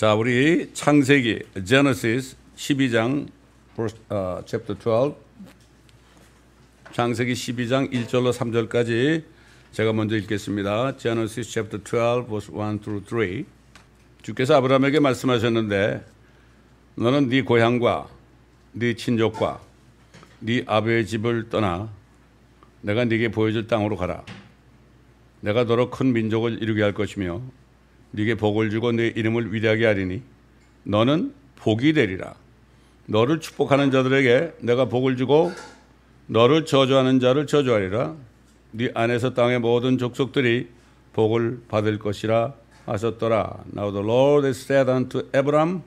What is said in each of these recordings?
자, 우리 창세기 Genesis 12장 chapter 12 창세기 12장 1절로 3절까지 제가 먼저 읽겠습니다. Genesis chapter 12 verse 1 through 3. 주께서 아브라함에게 말씀하셨는데 너는 네 고향과 네 친족과 네 아버지의 집을 떠나 내가 네게 보여줄 땅으로 가라. 내가 너로 큰 민족을 이루게 할 것이며 네게 복을 주고 네 이름을 위대하게 하리니 너는 복이 되리라. 너를 축복하는 자들에게 내가 복을 주고 너를 저주하는 자를 저주하리라. 네 안에서 땅의 모든 족속들이 복을 받을 것이라 하셨더라. Now the Lord has said unto Abram,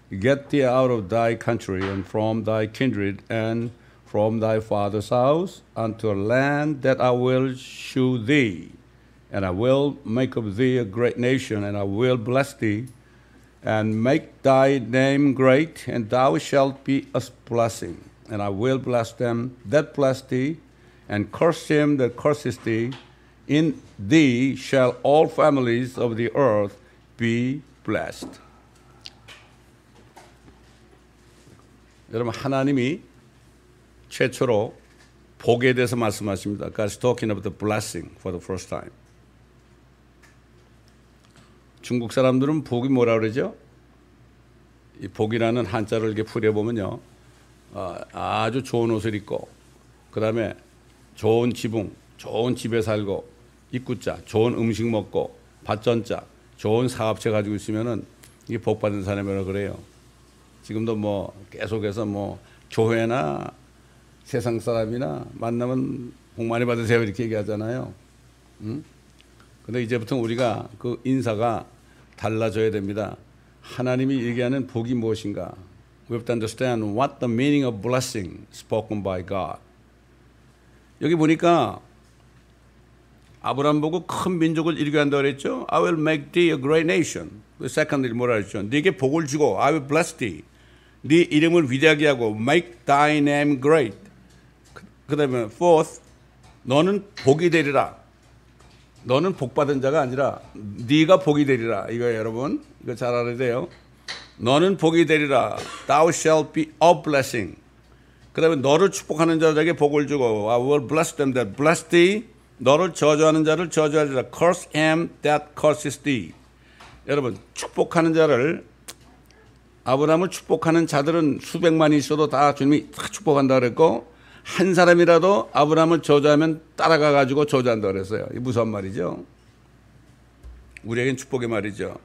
Get thee out of thy country and from thy kindred and from thy father's house unto a land that I will shew thee. And I will make of thee a great nation, and I will bless thee, and make thy name great, and thou shalt be a blessing. And I will bless them that bless thee, and curse him that curses thee. In thee shall all families of the earth be blessed. 여러분, 하나님이 최초로 복에 대해서 말씀하십니다. God's talking about the blessing for the first time. 중국 사람들은 복이 뭐라 그러죠? 이 복이라는 한자를 이렇게 풀어보면요, 아주 좋은 옷을 입고, 그 다음에 좋은 지붕, 좋은 집에 살고, 입구자, 좋은 음식 먹고, 밭전자, 좋은 사업체 가지고 있으면은 이게 복 받은 사람이라고 그래요. 지금도 뭐 계속해서 뭐 교회나 세상 사람이나 만나면 복 많이 받으세요 이렇게 얘기하잖아요. 근데 이제부터 우리가 그 인사가 달라져야 됩니다. 하나님이 얘기하는 복이 무엇인가? We have to understand what the meaning of blessing spoken by God. 여기 보니까 아브라함 보고 큰 민족을 이루게 한다고 그랬죠. I will make thee a great nation. secondly 뭐라 그랬죠? 네게 복을 주고 I will bless thee. 네 이름을 위대하게 하고 make thy name great. 그 다음에 fourth, 너는 복이 되리라. 너는 복받은 자가 아니라 네가 복이 되리라. 이거예요, 여러분. 이거 잘 알아야 돼요. 너는 복이 되리라. Thou shalt be a blessing. 그 다음에 너를 축복하는 자들에게 복을 주고 I will bless them that bless thee. 너를 저주하는 자를 저주하리라. Curse him that curses thee. 여러분, 축복하는 자를, 아브라함을 축복하는 자들은 수백만이 있어도 다 주님이 다 축복한다 그랬고, 한 사람이라도 아브라함을 저주하면 따라가 가지고 저주한다 그랬어요. 이게 무슨 말이죠? 우리에겐 축복의 말이죠.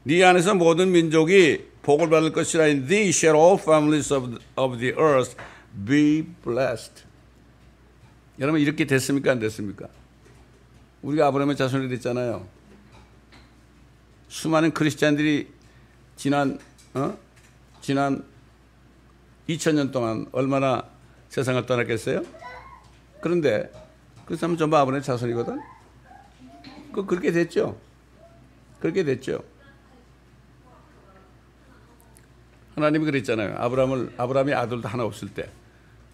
네 안에서 모든 민족이 복을 받을 것이라. In thee shall all families of the earth be blessed. 여러분, 이렇게 됐습니까? 안 됐습니까? 우리가 아브라함의 자손이 됐잖아요. 수많은 크리스찬들이 지난 2000년 동안 얼마나 세상을 떠났겠어요? 그런데 그 사람은 전부 아브라함의 자손이거든. 그렇게 됐죠. 그렇게 됐죠. 하나님이 그랬잖아요. 아브라함이 아들도 하나 없을 때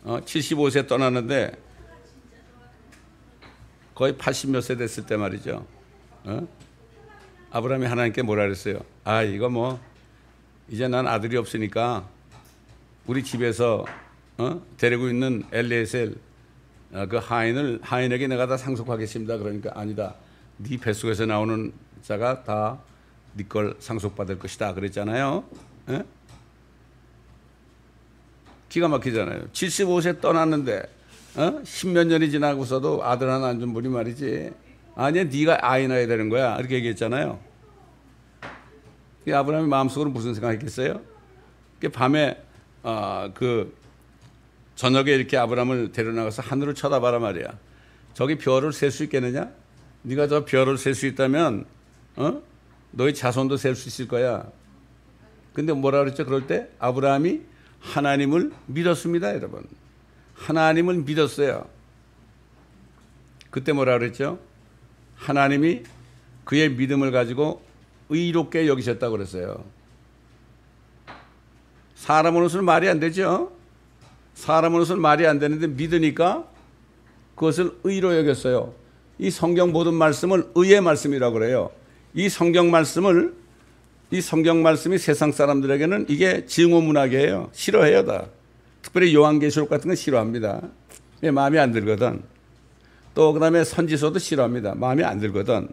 75세 떠났는데 거의 80몇 세 됐을 때 말이죠. 아브라함이 하나님께 뭐라 그랬어요? 이거 뭐 이제 난 아들이 없으니까 우리 집에서 데리고 있는 엘리에셀 그 하인에게 내가 다 상속하겠습니다. 그러니까 아니다. 네 뱃속에서 나오는 자가 다 네 걸 상속받을 것이다. 그랬잖아요. 기가 막히잖아요. 75세 떠났는데 10몇 년이 지나고서도 아들 하나 안 준 분이 말이지. 아니야, 네가 아이 낳아야 되는 거야. 이렇게 얘기했잖아요. 아브라함이 마음속으로 무슨 생각했겠어요? 밤에 저녁에 이렇게 아브라함을 데려나가서 하늘을 쳐다봐라 말이야. 저기 별을 셀 수 있겠느냐? 네가 저 별을 셀 수 있다면 너희 자손도 셀 수 있을 거야. 근데 뭐라 그랬죠? 그럴 때 아브라함이 하나님을 믿었습니다, 여러분. 하나님을 믿었어요. 그때 뭐라 그랬죠? 하나님이 그의 믿음을 가지고 의롭게 여기셨다고 그랬어요. 사람으로서는 말이 안 되죠. 사람으로서는 말이 안 되는데 믿으니까 그것을 의로 여겼어요. 이 성경 모든 말씀을 의의 말씀이라고 그래요. 이 성경 말씀을 이 성경 말씀이 세상 사람들에게는 이게 증오문학이에요. 싫어해요 다. 특별히 요한계시록 같은 건 싫어합니다. 왜? 마음에 안 들거든. 또 그다음에 선지서도 싫어합니다. 마음에 안 들거든.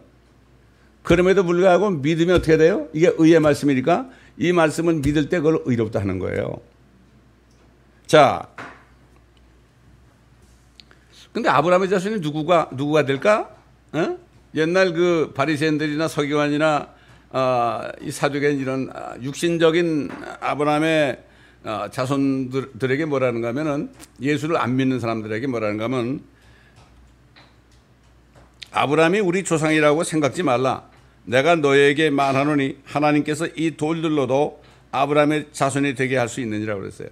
그럼에도 불구하고 믿으면 어떻게 돼요? 이게 의의 말씀이니까 이 말씀은 믿을 때 그걸 의롭다 하는 거예요. 자, 근데 아브라함의 자손이 누구가 될까? 어? 옛날 그 바리새인들이나 서기관이나 이 사두개인 이런 육신적인 아브라함의 자손들에게 뭐라는가 하면은 예수를 안 믿는 사람들에게 뭐라는가 하면 아브라함이 우리 조상이라고 생각지 말라. 내가 너에게 말하노니 하나님께서 이 돌들로도 아브라함의 자손이 되게 할 수 있느니라 그랬어요.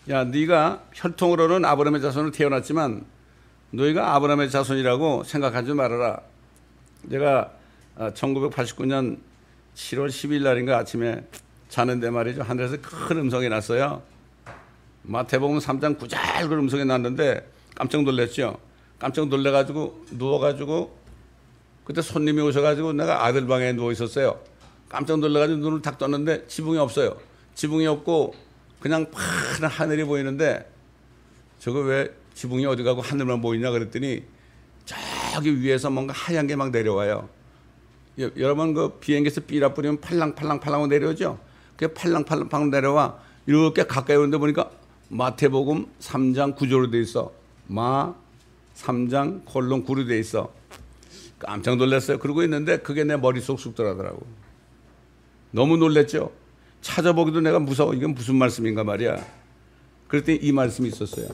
야, 네가 혈통으로는 아브라함의 자손으로 태어났지만 너희가 아브라함의 자손이라고 생각하지 말아라. 제가 1989년 7월 10일 날인가 아침에 자는데 말이죠. 하늘에서 큰 음성이 났어요. 마태복음 3장 구절그 음성이 났는데 깜짝 놀랐죠. 깜짝 놀래가지고 누워가지고 그때 손님이 오셔가지고 내가 아들 방에 누워 있었어요. 깜짝 놀래가지고 눈을 탁 떴는데 지붕이 없어요. 지붕이 없고 그냥 파란 하늘이 보이는데 저거 왜 지붕이 어디 가고 하늘만 보이냐 그랬더니 저기 위에서 뭔가 하얀 게 막 내려와요. 여러분 그 비행기에서 삐라 뿌리면 팔랑팔랑팔랑 내려오죠. 그게 팔랑팔랑 내려와 이렇게 가까이 오는데 보니까 마태복음 3장 9절로 돼 있어. 마 3장 콜론 9로 돼 있어. 깜짝 놀랐어요. 그러고 있는데 그게 내 머릿속 쑥 들어가더라고. 너무 놀랬죠. 찾아보기도 내가 무서워. 이건 무슨 말씀인가 말이야. 그랬더니 이 말씀이 있었어요.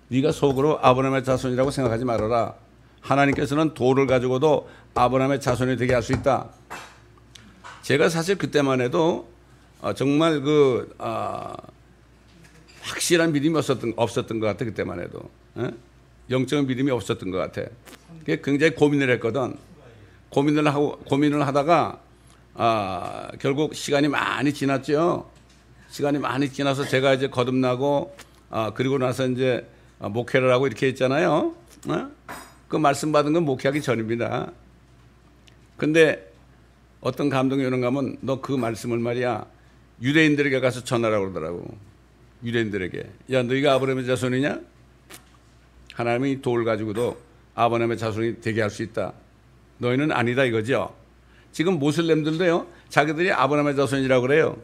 네가 속으로 아브라함의 자손이라고 생각하지 말아라. 하나님께서는 돌을 가지고도 아브라함의 자손이 되게 할 수 있다. 제가 사실 그때만 해도 정말 확실한 믿음이 없었던 것 같아. 그때만 해도 영적인 믿음이 없었던 것 같아. 굉장히 고민을 했거든. 고민을 하다가 결국 시간이 많이 지났죠. 시간이 많이 지나서 제가 이제 거듭나고 그리고 나서 이제 목회를 하고 이렇게 했잖아요. 그 말씀 받은 건 목회하기 전입니다. 근데 어떤 감독이 오는가 하면 너 그 말씀을 말이야 유대인들에게 가서 전하라고 그러더라고. 유대인들에게. 야, 너희가 아브라함의 자손이냐? 하나님이 돌 가지고도 아브라함의 자손이 되게 할 수 있다. 너희는 아니다 이거죠. 지금 모슬렘들도요. 자기들이 아브라함의 자손이라고 그래요.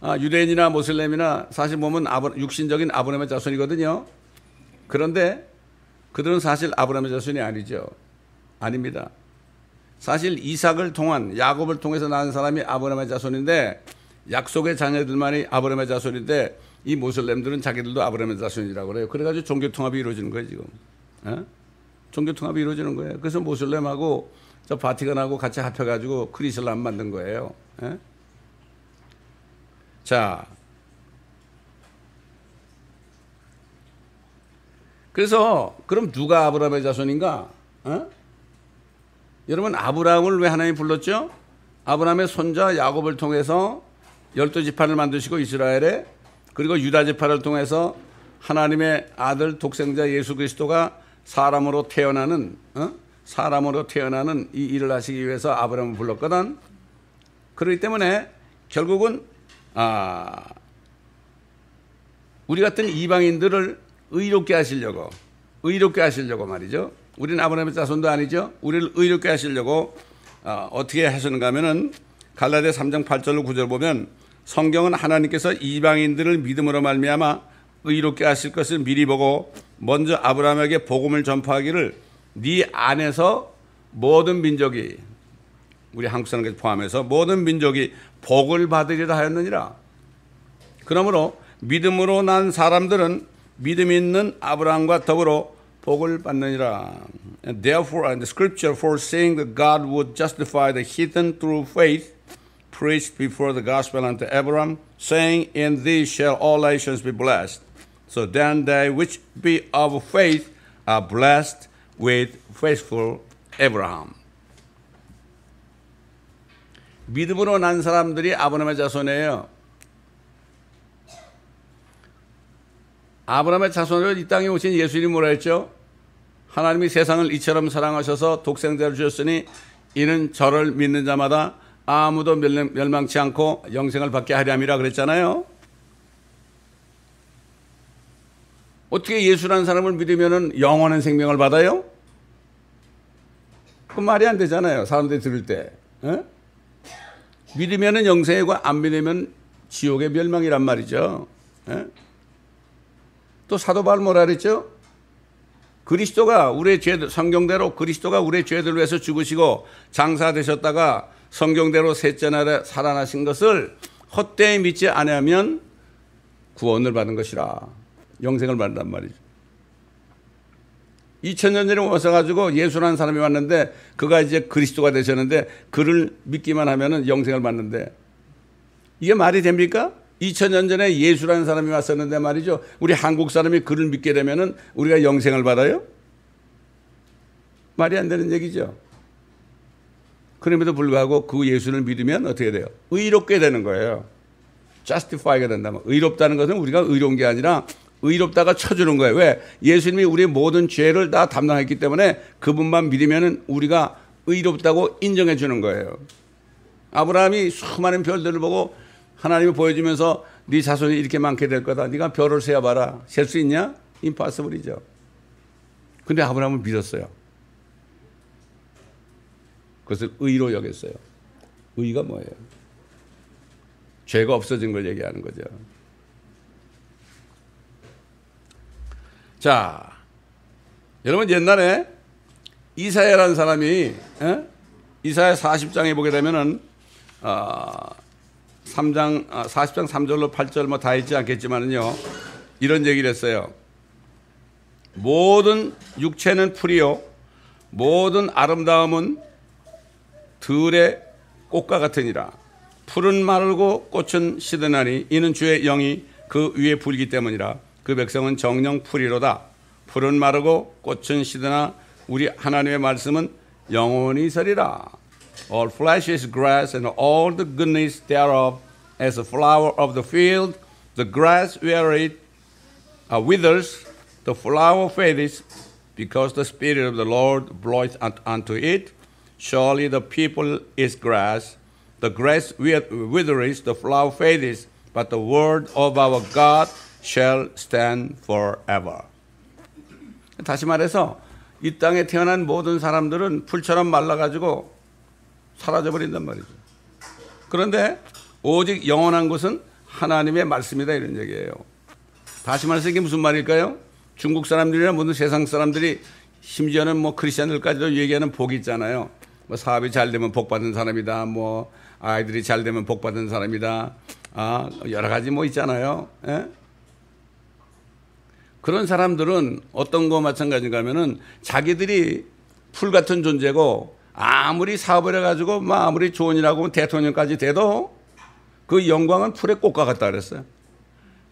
유대인이나 모슬렘이나 사실 보면 육신적인 아브라함의 자손이거든요. 그런데 그들은 사실 아브라함의 자손이 아니죠. 아닙니다. 사실 이삭을 통한 야곱을 통해서 낳은 사람이 아브라함의 자손인데 약속의 자녀들만이 아브라함의 자손인데 이 모슬렘들은 자기들도 아브라함의 자손이라고 그래요. 그래가지고 종교 통합이 이루어지는 거예요 지금. 종교 통합이 이루어지는 거예요. 그래서 모슬렘하고 저 바티칸하고 같이 합해가지고 크리슬람 만든 거예요. 자, 그래서 그럼 누가 아브라함의 자손인가? 여러분 아브라함을 왜 하나님이 불렀죠? 아브라함의 손자 야곱을 통해서 12지파를 만드시고 이스라엘에 그리고 유다 지파를 통해서 하나님의 아들 독생자 예수 그리스도가 사람으로 태어나는 이 일을 하시기 위해서 아브라함을 불렀거든. 그렇기 때문에 결국은 우리 같은 이방인들을 의롭게 하시려고 말이죠. 우리는 아브라함의 자손도 아니죠. 우리를 의롭게 하시려고 어떻게 하시는가 하면은 갈라디아 3장 8절로 9절 보면 성경은 하나님께서 이방인들을 믿음으로 말미암아 의롭게 하실 것을 미리 보고 먼저 아브라함에게 복음을 전파하기를 네 안에서 모든 민족이 우리 한국 사람까지 포함해서 모든 민족이 복을 받으리라 하였느니라. 그러므로 믿음으로 난 사람들은 믿음 있는 아브라함과 더불어 복을 받느니라. And therefore, the scripture foreseeing that God would justify the heathen through faith, preached before the gospel unto Abraham, saying, In thee shall all nations be blessed. So then they which be of faith are blessed with faithful Abraham. 믿음으로 난 사람들이 아브라함의 자손이에요. 아브라함의 자손으로 이 땅에 오신 예수님이 뭐라 했죠? 하나님이 세상을 이처럼 사랑하셔서 독생자를 주셨으니 이는 저를 믿는 자마다 아무도 멸망치 않고 영생을 받게 하려 함이라 그랬잖아요. 어떻게 예수라는 사람을 믿으면 영원한 생명을 받아요? 그 말이 안 되잖아요. 사람들이 들을 때. 에? 믿으면 영생이고 안 믿으면 지옥의 멸망이란 말이죠. 에? 또 사도 바울 뭐라 그랬죠? 그리스도가 우리의 죄들, 성경대로 그리스도가 우리의 죄들을 위해서 죽으시고 장사되셨다가 성경대로 셋째 날에 살아나신 것을 헛되이 믿지 않으면 구원을 받은 것이라. 영생을 받는단 말이죠. 2000년 전에 오셔가지고 예수라는 사람이 왔는데 그가 이제 그리스도가 되셨는데 그를 믿기만 하면은 영생을 받는데 이게 말이 됩니까? 2000년 전에 예수라는 사람이 왔었는데 말이죠. 우리 한국 사람이 그를 믿게 되면은 우리가 영생을 받아요? 말이 안 되는 얘기죠. 그럼에도 불구하고 그 예수를 믿으면 어떻게 돼요? 의롭게 되는 거예요. justify가 된다면. 의롭다는 것은 우리가 의로운 게 아니라 의롭다가 쳐주는 거예요. 왜? 예수님이 우리의 모든 죄를 다 담당했기 때문에 그분만 믿으면 우리가 의롭다고 인정해 주는 거예요. 아브라함이 수많은 별들을 보고 하나님이 보여주면서 네 자손이 이렇게 많게 될 거다. 네가 별을 세어봐라. 셀 수 있냐? 임파서블이죠. 근데 아브라함은 믿었어요. 그것을 의로 여겼어요. 의가 뭐예요? 죄가 없어진 걸 얘기하는 거죠. 자, 여러분 옛날에 이사야라는 사람이 이사야 40장에 보게 되면은 40장 3절로 8절 뭐 다 있지 않겠지만은요 이런 얘기를 했어요. 모든 육체는 풀이요 모든 아름다움은 들의 꽃과 같으니라. 풀은 마르고 꽃은 시드나니 이는 주의 영이 그 위에 불기 때문이라. 그 백성은 정령 풀이로다. 풀은 마르고 꽃은 시드나 우리 하나님의 말씀은 영원히 서리라. All flesh is grass and all the goodness thereof as a flower of the field. The grass where it withers, the flower fadeth, because the Spirit of the Lord bloweth unto it. Surely the people is grass. The grass withereth, the flower fadeth, but the word of our God shall stand forever. 다시 말해서 이 땅에 태어난 모든 사람들은 풀처럼 말라가지고 사라져버린단 말이죠. 그런데 오직 영원한 것은 하나님의 말씀이다 이런 얘기예요. 다시 말해서 이게 무슨 말일까요? 중국 사람들이나 모든 세상 사람들이 심지어는 뭐 크리스천들까지도 얘기하는 복이 있잖아요. 뭐 사업이 잘 되면 복 받은 사람이다. 뭐 아이들이 잘 되면 복 받은 사람이다. 여러 가지 뭐 있잖아요. 예? 그런 사람들은 어떤 거 마찬가지인가 하면은 자기들이 풀 같은 존재고 아무리 사업을 해가지고 뭐 아무리 좋은 일하고 대통령까지 돼도 그 영광은 풀의 꽃과 같다 그랬어요.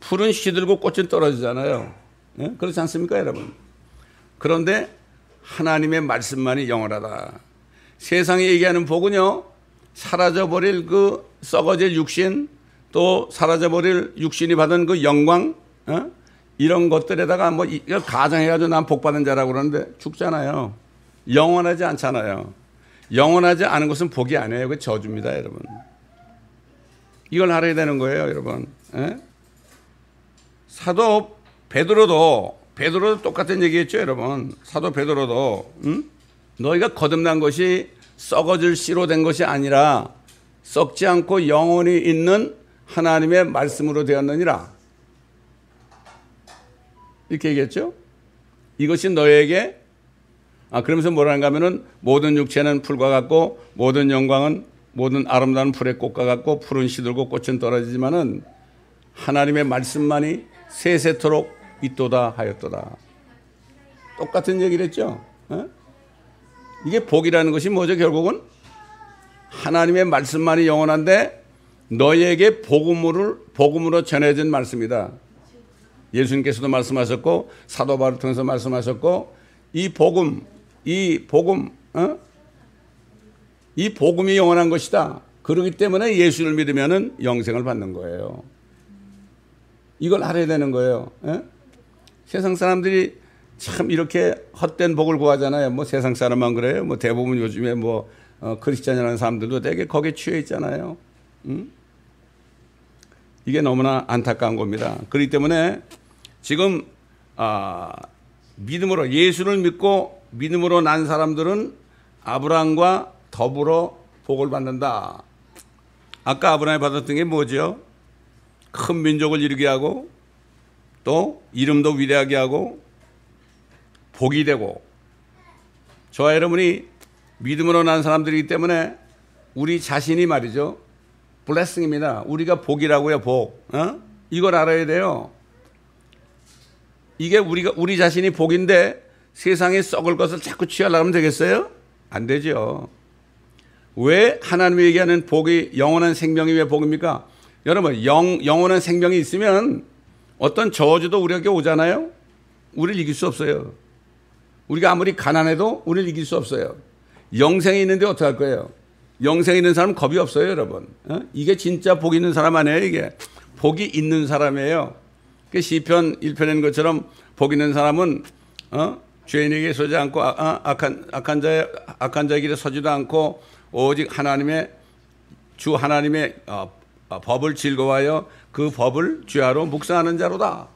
풀은 시들고 꽃은 떨어지잖아요. 예? 그렇지 않습니까 여러분? 그런데 하나님의 말씀만이 영원하다. 세상에 얘기하는 복은요 사라져버릴 그 썩어질 육신 또 사라져버릴 육신이 받은 그 영광 이런 것들에다가 뭐 이걸 가정해가지고 난 복받은 자라고 그러는데 죽잖아요. 영원하지 않잖아요. 영원하지 않은 것은 복이 아니에요. 그 저주입니다 여러분. 이걸 알아야 되는 거예요 여러분. 사도 베드로도 똑같은 얘기했죠 여러분. 사도 베드로도 너희가 거듭난 것이 썩어질 씨로 된 것이 아니라 썩지 않고 영원히 있는 하나님의 말씀으로 되었느니라. 이렇게 얘기했죠. 이것이 너에게 그러면서 뭐라는가 하면은 모든 육체는 풀과 같고 모든 영광은 모든 아름다운 풀의 꽃과 같고 풀은 시들고 꽃은 떨어지지만은 하나님의 말씀만이 세세토록 있도다 하였도다. 똑같은 얘기를 했죠. 이게 복이라는 것이 뭐죠? 결국은 하나님의 말씀만이 영원한데 너희에게 복음으로 전해진 말씀이다. 예수님께서도 말씀하셨고 사도 바울을 통해서 말씀하셨고 이 복음이 영원한 것이다. 그렇기 때문에 예수를 믿으면은 영생을 받는 거예요. 이걸 알아야 되는 거예요. 세상 사람들이 참 이렇게 헛된 복을 구하잖아요. 뭐 세상 사람만 그래요. 뭐 대부분 요즘에 뭐 크리스찬이라는 사람들도 되게 거기에 취해 있잖아요. 이게 너무나 안타까운 겁니다. 그렇기 때문에 지금 믿음으로 예수를 믿고 믿음으로 난 사람들은 아브라함과 더불어 복을 받는다. 아까 아브라함이 받았던 게 뭐죠? 큰 민족을 이루게 하고 또 이름도 위대하게 하고 복이 되고, 저와 여러분이 믿음으로 난 사람들이기 때문에 우리 자신이 말이죠, 블레싱입니다. 우리가 복이라고요. 복. 이걸 알아야 돼요. 이게 우리 자신이 복인데 세상에 썩을 것을 자꾸 취하려고 하면 되겠어요? 안 되죠. 왜 하나님이 얘기하는 복이, 영원한 생명이 왜 복입니까? 여러분, 영원한 생명이 있으면 어떤 저주도 우리에게 오잖아요. 우리를 이길 수 없어요. 우리가 아무리 가난해도 우리를 이길 수 없어요. 영생이 있는데 어떡할 거예요? 영생이 있는 사람은 겁이 없어요, 여러분. 이게 진짜 복 있는 사람 아니에요, 이게. 복이 있는 사람이에요. 시편 1편에 것처럼 복 있는 사람은 죄인에게 서지 않고 악한 자의 길에 서지도 않고 오직 주 하나님의 법을 즐거워하여 그 법을 죄하러 묵상하는 자로다.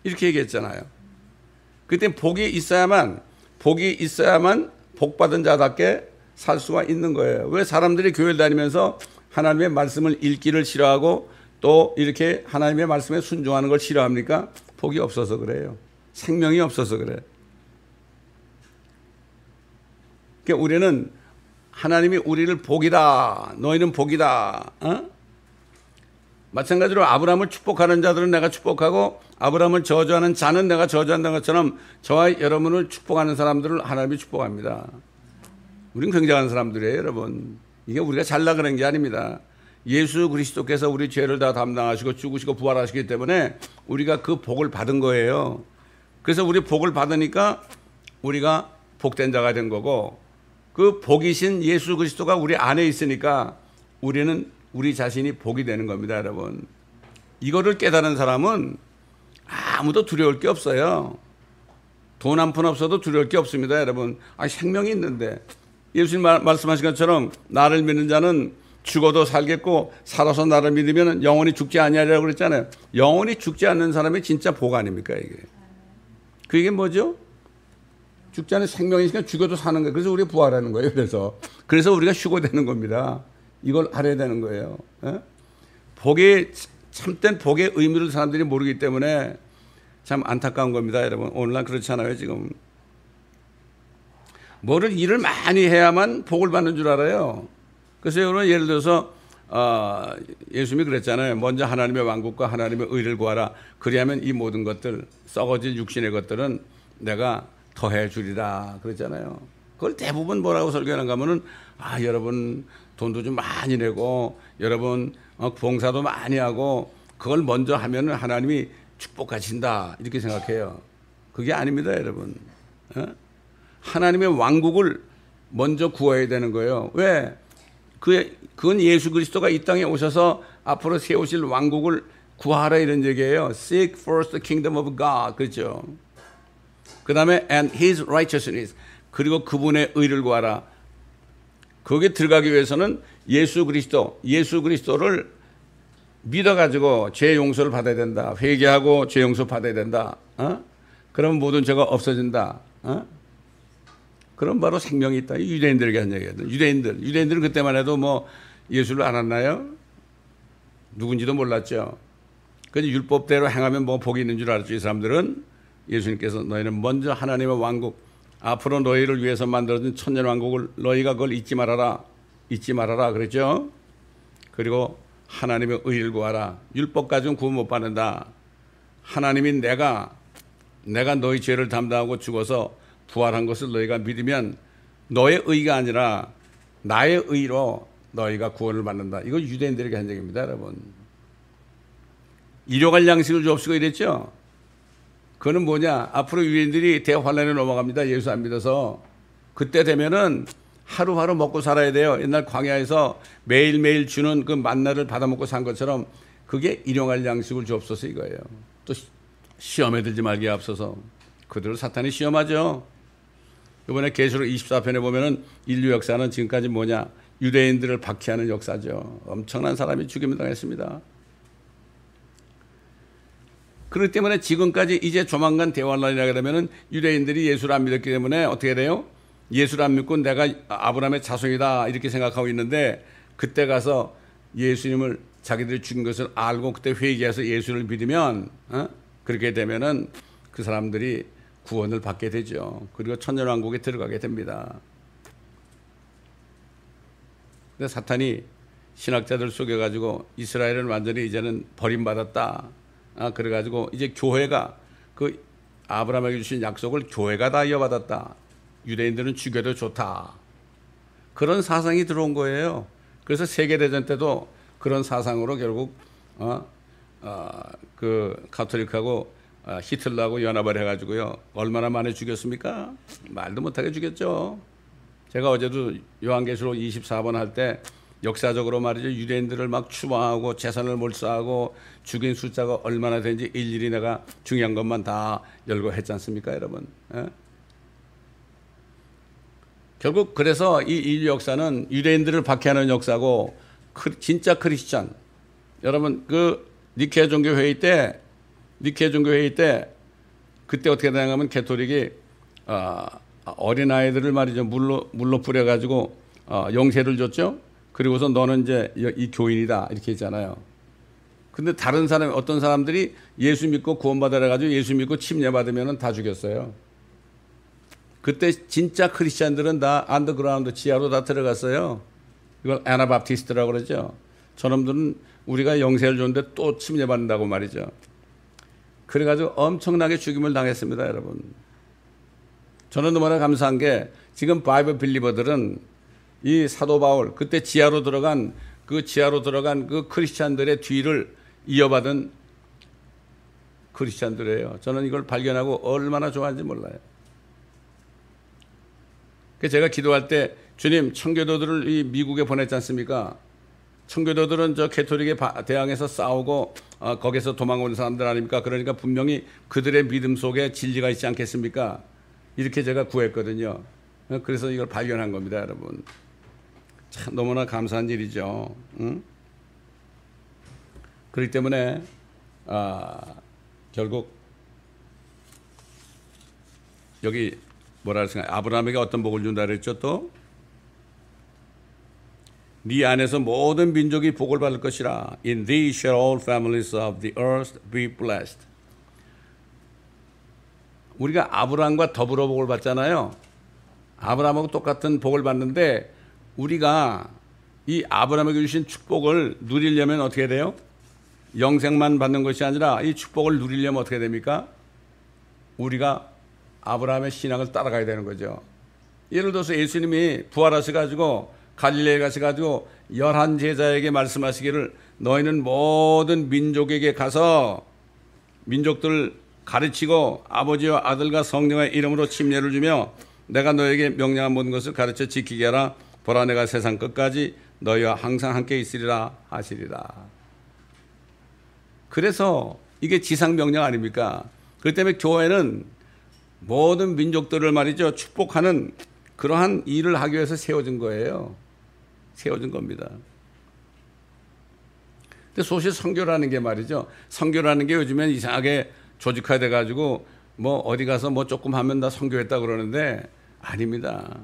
이렇게 얘기했잖아요. 그때 복이 있어야만 복받은 자답게 살 수가 있는 거예요. 왜 사람들이 교회를 다니면서 하나님의 말씀을 읽기를 싫어하고 또 이렇게 하나님의 말씀에 순종하는 걸 싫어합니까? 복이 없어서 그래요. 생명이 없어서 그래요. 그러니까 우리는 하나님이 우리를 복이다, 너희는 복이다. 마찬가지로 아브라함을 축복하는 자들은 내가 축복하고 아브라함을 저주하는 자는 내가 저주한다는 것처럼 저와 여러분을 축복하는 사람들을 하나님이 축복합니다. 우리는 굉장한 사람들이에요, 여러분. 이게 우리가 잘나 그런 게 아닙니다. 예수 그리스도께서 우리 죄를 다 담당하시고 죽으시고 부활하시기 때문에 우리가 그 복을 받은 거예요. 그래서 우리 복을 받으니까 우리가 복된 자가 된 거고, 그 복이신 예수 그리스도가 우리 안에 있으니까 우리는 우리 자신이 복이 되는 겁니다, 여러분. 이거를 깨달은 사람은 아무도 두려울 게 없어요. 돈 한 푼 없어도 두려울 게 없습니다, 여러분. 생명이 있는데 예수님 말씀하신 것처럼 나를 믿는 자는 죽어도 살겠고 살아서 나를 믿으면 영원히 죽지 아니하리라고 그랬잖아요. 영원히 죽지 않는 사람이 진짜 복 아닙니까, 이게? 그게 뭐죠? 죽지 않은 생명이 있으니까 죽어도 사는 거예요. 그래서 우리가 부활하는 거예요. 그래서 우리가 휴거되는 겁니다. 이걸 알아야 되는 거예요. 참된 복의 의미를 사람들이 모르기 때문에 참 안타까운 겁니다, 여러분. 오늘날 그렇잖아요, 지금. 일을 많이 해야만 복을 받는 줄 알아요. 그래서 여러분, 예를 들어서 예수님이 그랬잖아요. 먼저 하나님의 왕국과 하나님의 의를 구하라. 그리하면 이 모든 것들, 썩어진 육신의 것들은 내가 더해 주리라 그랬잖아요. 그걸 대부분 뭐라고 설교하는가 하면은 여러분 돈도 좀 많이 내고 여러분 봉사도 많이 하고 그걸 먼저 하면은 하나님이 축복하신다 이렇게 생각해요. 그게 아닙니다, 여러분. 하나님의 왕국을 먼저 구해야 되는 거예요. 왜? 그건 예수 그리스도가 이 땅에 오셔서 앞으로 세우실 왕국을 구하라 이런 얘기예요. Seek first the kingdom of God. 그렇죠? 그 다음에 and his righteousness. 그리고 그분의 의를 구하라. 거기에 들어가기 위해서는 예수 그리스도를 믿어가지고 죄 용서를 받아야 된다. 회개하고 죄 용서 받아야 된다. 그러면 모든 죄가 없어진다. 그럼 바로 생명이 있다. 유대인들에게 한 얘기예요. 유대인들은 그때만 해도 뭐 예수를 알았나요? 누군지도 몰랐죠. 그래서 율법대로 행하면 뭐 복이 있는 줄 알았죠. 이 사람들은 예수님께서 너희는 먼저 하나님의 왕국, 앞으로 너희를 위해서 만들어진 천년 왕국을 너희가 그걸 잊지 말아라 그랬죠. 그리고 하나님의 의를 구하라. 율법 가지고는 구원 못 받는다. 하나님이 내가 너희 죄를 담당하고 죽어서 부활한 것을 너희가 믿으면 너의 의가 아니라 나의 의로 너희가 구원을 받는다. 이거 유대인들에게 한 얘기입니다, 여러분. 일용할 양식을 줍시고 이랬죠. 그거는 뭐냐? 앞으로 유대인들이 대환란에 넘어갑니다. 예수 안 믿어서. 그때 되면은 하루하루 먹고 살아야 돼요. 옛날 광야에서 매일매일 주는 그 만나를 받아먹고 산 것처럼 그게 일용할 양식을 주옵소서 이거예요. 또 시험에 들지 말게 앞서서 그들을 사탄이 시험하죠. 이번에 계시록 24편에 보면은 인류 역사는 지금까지 뭐냐? 유대인들을 박해하는 역사죠. 엄청난 사람이 죽임을 당했습니다. 그렇기 때문에 지금까지 이제 조만간 대환란이라 그러면은 유대인들이 예수를 안 믿었기 때문에 어떻게 돼요? 예수를 안 믿고 내가 아브라함의 자손이다 이렇게 생각하고 있는데 그때 가서 예수님을 자기들이 죽인 것을 알고 그때 회개해서 예수를 믿으면 그렇게 되면은 그 사람들이 구원을 받게 되죠. 그리고 천년왕국에 들어가게 됩니다. 근데 사탄이 신학자들 속여가지고 이스라엘은 완전히 이제는 버림받았다. 그래가지고 이제 교회가 그 아브라함에게 주신 약속을 교회가 다 이어받았다. 유대인들은 죽여도 좋다. 그런 사상이 들어온 거예요. 그래서 세계대전 때도 그런 사상으로 결국 그 가톨릭하고 히틀러하고 연합을 해가지고요. 얼마나 많이 죽였습니까? 말도 못하게 죽였죠. 제가 어제도 요한계시록 24번 할 때 역사적으로 말이죠. 유대인들을 막 추모하고 재산을 몰수하고 죽인 숫자가 얼마나 되는지 일일이 내가 중요한 것만 다 열고 했지 않습니까, 여러분? 예? 결국 그래서 이 인류 역사는 유대인들을 박해하는 역사고 진짜 크리스찬. 여러분 그 니케아 종교 회의 때 그때 어떻게 되냐면 가톨릭이 어린 아이들을 말이죠 물로 뿌려가지고 영세를 줬죠. 그리고서 너는 이제 이 교인이다 이렇게 했잖아요. 근데 다른 사람 어떤 사람들이 예수 믿고 구원받으라 가지고 예수 믿고 침례받으면은 다 죽였어요. 그때 진짜 크리스찬들은 다 안더그라운드 지하로 다 들어갔어요. 이걸 애나바프티스트라고 그러죠. 저놈들은 우리가 영세를 줬는데 또 침례받는다고 말이죠. 그래가지고 엄청나게 죽임을 당했습니다, 여러분. 저는 너무나 감사한 게 지금 바이블 빌리버들은 이 사도 바울 그때 지하로 들어간 그 크리스찬들의 뒤를 이어받은 크리스찬들이에요. 저는 이걸 발견하고 얼마나 좋아하는지 몰라요. 그래서 제가 기도할 때 주님 청교도들을 이 미국에 보냈지 않습니까? 청교도들은 저 가톨릭에 대항해서 싸우고 거기서 도망오는 사람들 아닙니까? 그러니까 분명히 그들의 믿음 속에 진리가 있지 않겠습니까? 이렇게 제가 구했거든요. 그래서 이걸 발견한 겁니다, 여러분. 참 너무나 감사한 일이죠. 응? 그렇기 때문에 결국 여기 뭐라 할까? 아브라함에게 어떤 복을 준다 그랬죠? 또 네 안에서 모든 민족이 복을 받을 것이라. In thee shall all families of the earth be blessed. 우리가 아브라함과 더불어 복을 받잖아요. 아브라함하고 똑같은 복을 받는데 우리가 이 아브라함에게 주신 축복을 누리려면 어떻게 돼요? 영생만 받는 것이 아니라 이 축복을 누리려면 어떻게 됩니까? 우리가 아브라함의 신앙을 따라가야 되는 거죠. 예를 들어서 예수님이 부활하셔가지고 갈릴리에 가셔가지고 11제자에게 말씀하시기를 너희는 모든 민족에게 가서 민족들 가르치고 아버지와 아들과 성령의 이름으로 침례를 주며 내가 너에게 명령한 모든 것을 가르쳐 지키게 하라. 보라 내가 세상 끝까지 너희와 항상 함께 있으리라 하시리라. 그래서 이게 지상명령 아닙니까? 그렇기 때문에 교회는 모든 민족들을 말이죠 축복하는 그러한 일을 하기 위해서 세워진 거예요. 세워진 겁니다. 근데 소실 선교라는 게 말이죠. 선교라는 게 요즘엔 이상하게 조직화돼 가지고 뭐 어디 가서 뭐 조금 하면 다 선교했다 그러는데 아닙니다.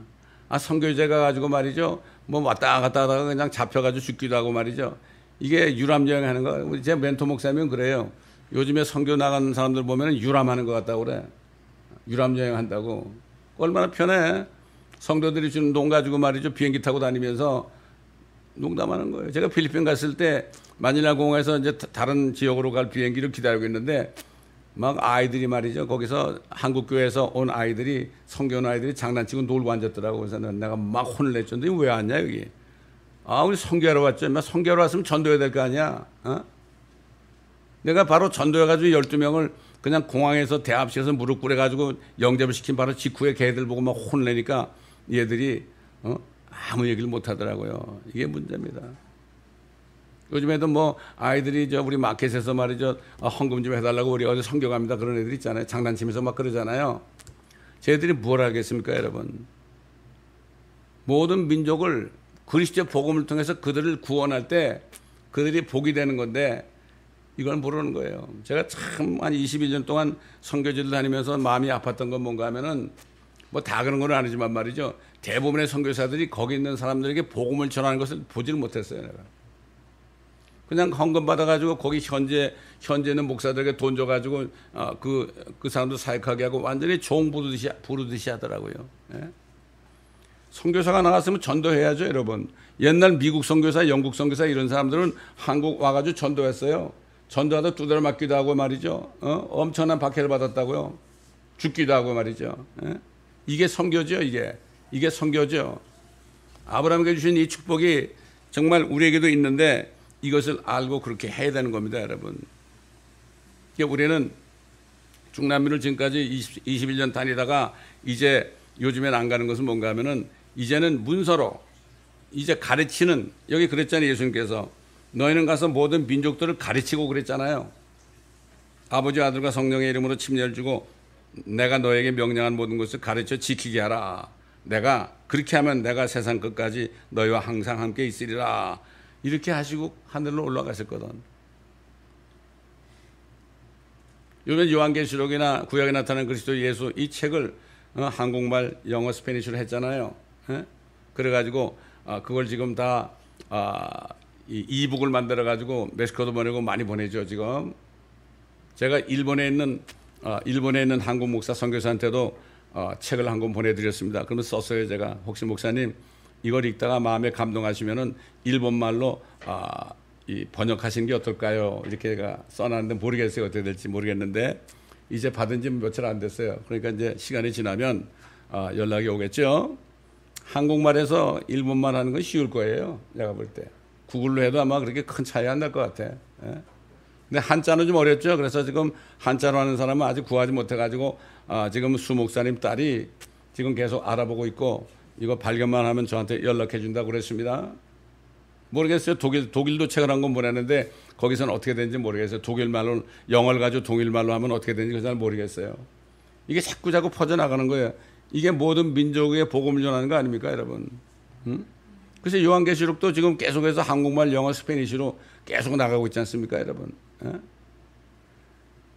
선교제가 가지고 말이죠. 뭐 왔다 갔다 하다가 그냥 잡혀가지고 죽기도 하고 말이죠. 이게 유람 여행하는 거. 제 멘토 목사님은 그래요. 요즘에 선교 나가는 사람들 보면 유람하는 것 같다고 그래. 유람 여행한다고. 얼마나 편해. 성도들이 주는 돈 가지고 말이죠. 비행기 타고 다니면서 농담하는 거예요. 제가 필리핀 갔을 때 마닐라 공항에서 이제 다른 지역으로 갈 비행기를 기다리고 있는데 막 아이들이 말이죠. 거기서 한국 교회에서 온 아이들이 성교 온 아이들이 장난치고 놀고 앉았더라고. 그래서 내가 막 혼을 냈죠. 너 왜 왔냐 여기? 우리 선교하러 왔죠. 선교하러 왔으면 전도해야 될 거 아니야. 내가 바로 전도해가지고 12명을 그냥 공항에서 대합실에서 무릎 꿇어가지고 영접을 시킨 바로 직후에 걔들 보고 막 혼을 내니까 얘들이 아무 얘기를 못 하더라고요. 이게 문제입니다. 요즘에도 뭐 아이들이 우리 마켓에서 말이죠. 헌금 좀 해달라고 우리 어디 선교 갑니다. 그런 애들 있잖아요. 장난치면서 막 그러잖아요. 저희들이 뭘 하겠습니까, 여러분? 모든 민족을 그리스도의 복음을 통해서 그들을 구원할 때 그들이 복이 되는 건데 이걸 모르는 거예요. 제가 참 한 21년 동안 선교지를 다니면서 마음이 아팠던 건 뭔가 하면은 뭐 다 그런 건 아니지만 말이죠. 대부분의 선교사들이 거기 있는 사람들에게 복음을 전하는 것을 보지를 못했어요, 내가. 그냥 헌금 받아가지고 거기 현재 있는 목사들에게 돈 줘가지고 그 사람들 사역하게 하고 완전히 종 부르듯이 하더라고요. 예? 선교사가 나갔으면 전도해야죠, 여러분. 옛날 미국 선교사, 영국 선교사 이런 사람들은 한국 와가지고 전도했어요. 전도하다 두드려 맞기도 하고 말이죠. 엄청난 박해를 받았다고요. 죽기도 하고 말이죠. 예? 이게 선교죠, 이게 선교죠. 아브라함에게 주신 이 축복이 정말 우리에게도 있는데 이것을 알고 그렇게 해야 되는 겁니다, 여러분. 우리는 중남미를 지금까지 21년 다니다가 이제 요즘엔 안 가는 것은 뭔가 하면은 이제는 문서로 이제 가르치는, 여기 그랬잖아요, 예수님께서. 너희는 가서 모든 민족들을 가르치고 그랬잖아요. 아버지, 아들과 성령의 이름으로 침례를 주고 내가 너에게 명령한 모든 것을 가르쳐 지키게 하라. 내가 그렇게 하면 내가 세상 끝까지 너희와 항상 함께 있으리라. 이렇게 하시고 하늘로 올라가셨거든. 요즘 요한계시록이나 구약에 나타난 그리스도 예수 이 책을 한국말, 영어, 스페니쉬로 했잖아요. 그래가지고 그걸 지금 다 이북을 만들어가지고 멕시코도 보내고 많이 보내죠, 지금. 제가 일본에 있는 한국 목사 선교사한테도 책을 한 권 보내드렸습니다. 그러면 썼어요, 제가. 혹시 목사님 이걸 읽다가 마음에 감동하시면은 일본말로 번역하시는 게 어떨까요? 이렇게 제가 써놨는데 모르겠어요. 어떻게 될지 모르겠는데 이제 받은 지 며칠 안 됐어요. 그러니까 이제 시간이 지나면 연락이 오겠죠. 한국말에서 일본말 하는 건 쉬울 거예요. 내가 볼 때. 구글로 해도 아마 그렇게 큰 차이 안 날 것 같아. 예? 근데 한자는 좀 어렵죠. 그래서 지금 한자로 하는 사람은 아직 구하지 못해가지고 지금 수 목사님 딸이 지금 계속 알아보고 있고 이거 발견만 하면 저한테 연락해 준다고 그랬습니다. 모르겠어요. 독일도 책을 한 권 보냈는데 거기서는 어떻게 되는지 모르겠어요. 독일말로 영어를 가지고 동일말로 하면 어떻게 되는지 잘 모르겠어요. 이게 자꾸 퍼져나가는 거예요. 이게 모든 민족의 복음을 전하는 거 아닙니까, 여러분? 그래서 요한계시록도 지금 계속해서 한국말, 영어, 스페니쉬로 계속 나가고 있지 않습니까, 여러분?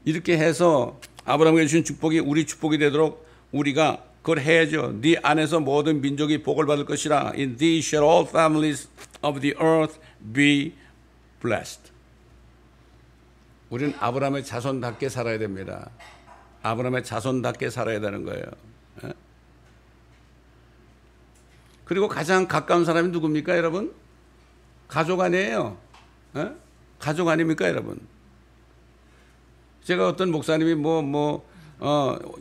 이렇게 해서 아브라함에게 주신 축복이 우리 축복이 되도록 우리가 그걸 해야죠. 네 안에서 모든 민족이 복을 받을 것이라. In thee shall all families of the earth be blessed. 우리는 아브라함의 자손답게 살아야 됩니다. 아브라함의 자손답게 살아야 되는 거예요. 그리고 가장 가까운 사람이 누굽니까, 여러분? 가족 아니에요. 가족 아닙니까, 여러분? 제가 어떤 목사님이